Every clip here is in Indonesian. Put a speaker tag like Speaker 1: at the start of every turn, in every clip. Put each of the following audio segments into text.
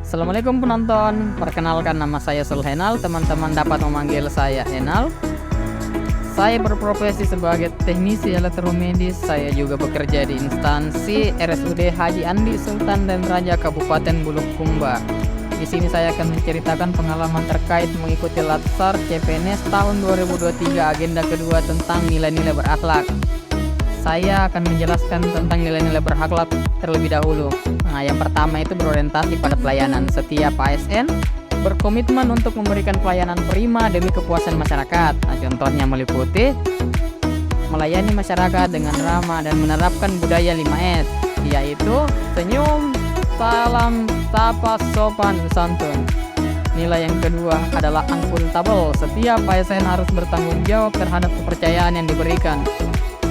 Speaker 1: Assalamualaikum penonton, perkenalkan nama saya Sulhenal, teman-teman dapat memanggil saya Henal. Saya berprofesi sebagai teknisi elektromedis, saya juga bekerja di instansi RSUD Haji Andi Sultan dan Raja Kabupaten Bulukumba. Di sini saya akan menceritakan pengalaman terkait mengikuti Latsar CPNS tahun 2023 agenda kedua tentang nilai-nilai berakhlak. Saya akan menjelaskan tentang nilai-nilai berakhlak terlebih dahulu. Nah, yang pertama itu berorientasi pada pelayanan. Setiap ASN berkomitmen untuk memberikan pelayanan prima demi kepuasan masyarakat. Nah, contohnya meliputi melayani masyarakat dengan ramah dan menerapkan budaya 5S, yaitu senyum, salam, sapa, sopan, santun. Nilai yang kedua adalah akuntabel. Setiap ASN harus bertanggung jawab terhadap kepercayaan yang diberikan.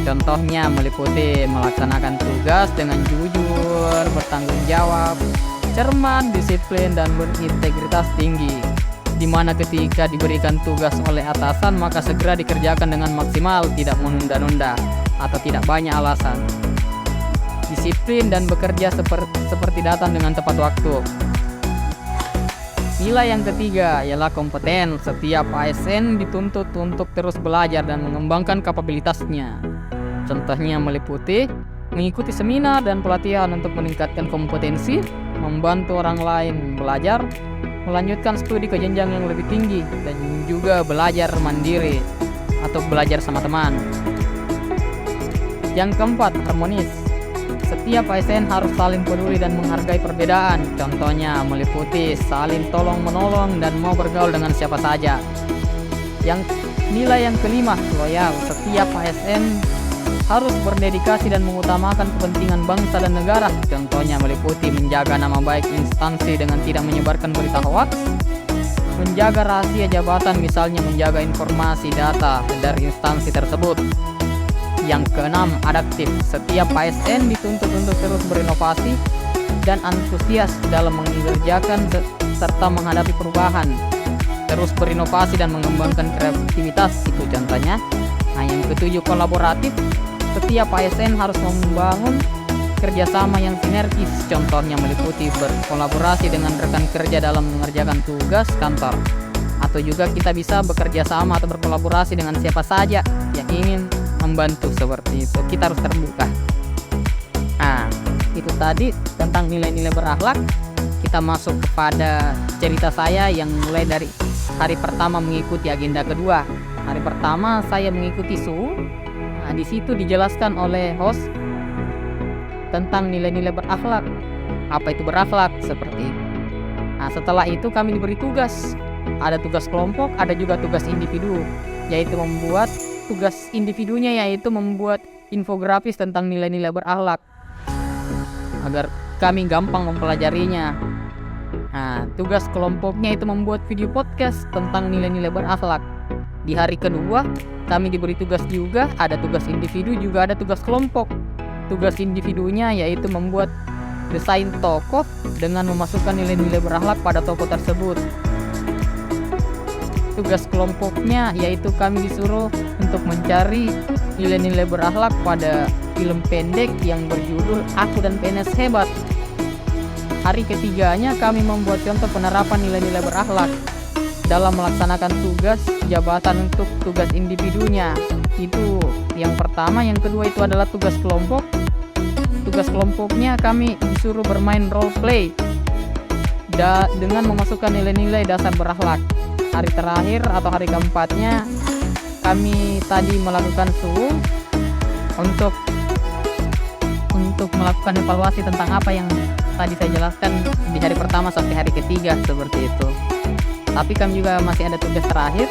Speaker 1: Contohnya meliputi melaksanakan tugas dengan jujur, bertanggung jawab, cermat, disiplin, dan berintegritas tinggi. Di mana ketika diberikan tugas oleh atasan maka segera dikerjakan dengan maksimal, tidak menunda-nunda atau tidak banyak alasan. Disiplin dan bekerja seperti datang dengan tepat waktu. Nilai yang ketiga ialah kompeten. Setiap ASN dituntut untuk terus belajar dan mengembangkan kapabilitasnya. Contohnya meliputi mengikuti seminar dan pelatihan untuk meningkatkan kompetensi, membantu orang lain belajar, melanjutkan studi ke jenjang yang lebih tinggi, dan juga belajar mandiri atau belajar sama teman. Yang keempat, harmonis. Setiap ASN harus saling peduli dan menghargai perbedaan. Contohnya meliputi saling tolong-menolong dan mau bergaul dengan siapa saja. Nilai yang kelima, loyal. Setiap ASN harus berdedikasi dan mengutamakan kepentingan bangsa dan negara. Contohnya meliputi menjaga nama baik instansi dengan tidak menyebarkan berita hoaks, menjaga rahasia jabatan, misalnya menjaga informasi data dari instansi tersebut. Yang keenam, adaptif. Setiap ASN dituntut untuk terus berinovasi dan antusias dalam mengerjakan serta menghadapi perubahan. Terus berinovasi dan mengembangkan kreativitas, itu contohnya. Nah, yang ketujuh, kolaboratif. Setiap ASN harus membangun kerjasama yang sinergis. Contohnya meliputi berkolaborasi dengan rekan kerja dalam mengerjakan tugas kantor. Atau juga kita bisa bekerja sama atau berkolaborasi dengan siapa saja yang ingin membantu, seperti itu. Kita harus terbuka. Nah, itu tadi tentang nilai-nilai berakhlak. Kita masuk kepada cerita saya yang mulai dari hari pertama mengikuti agenda kedua. Hari pertama saya mengikuti SUU. Nah, di situ dijelaskan oleh host tentang nilai-nilai berakhlak. Apa itu berakhlak? Seperti itu. Nah, setelah itu kami diberi tugas. Ada tugas kelompok, ada juga tugas individu, yaitu membuat tugas individunya yaitu membuat infografis tentang nilai-nilai berakhlak agar kami gampang mempelajarinya. Nah, tugas kelompoknya itu membuat video podcast tentang nilai-nilai berakhlak. Di hari kedua, kami diberi tugas juga, ada tugas individu juga ada tugas kelompok. Tugas individunya yaitu membuat desain tokoh dengan memasukkan nilai-nilai berakhlak pada tokoh tersebut. Tugas kelompoknya yaitu kami disuruh untuk mencari nilai-nilai berakhlak pada film pendek yang berjudul Aku dan PNS Hebat. Hari ketiganya kami membuat contoh penerapan nilai-nilai berakhlak dalam melaksanakan tugas jabatan untuk tugas individunya. Itu yang pertama. Yang kedua itu adalah tugas kelompok. Tugas kelompoknya kami disuruh bermain role play dengan memasukkan nilai-nilai dasar berakhlak. Hari terakhir atau hari keempatnya kami tadi melakukan SUU untuk melakukan evaluasi tentang apa yang tadi saya jelaskan di hari pertama sampai hari ketiga, seperti itu. Tapi kami juga masih ada tugas terakhir,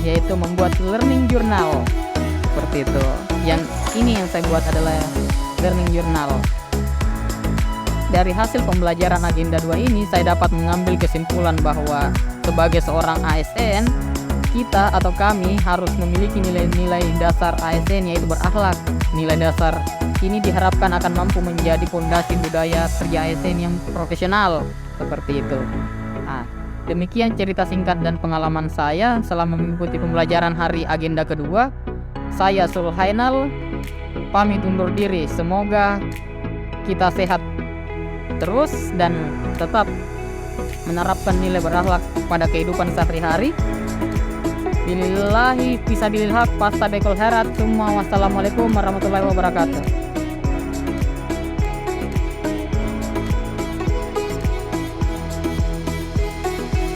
Speaker 1: yaitu membuat learning journal, seperti itu. Yang ini yang saya buat adalah learning journal. Dari hasil pembelajaran agenda 2 ini, saya dapat mengambil kesimpulan bahwa sebagai seorang ASN, kita atau kami harus memiliki nilai-nilai dasar ASN, yaitu berakhlak. Nilai dasar ini diharapkan akan mampu menjadi fondasi budaya kerja ASN yang profesional, seperti itu. Nah, demikian cerita singkat dan pengalaman saya selama mengikuti pembelajaran hari agenda kedua. Saya Sulhainal, pamit undur diri. Semoga kita sehat terus dan tetap menerapkan nilai berakhlak pada kehidupan sehari-hari. Billahi fisabilillah, fastabikul khairat. Wassalamualaikum warahmatullahi wabarakatuh.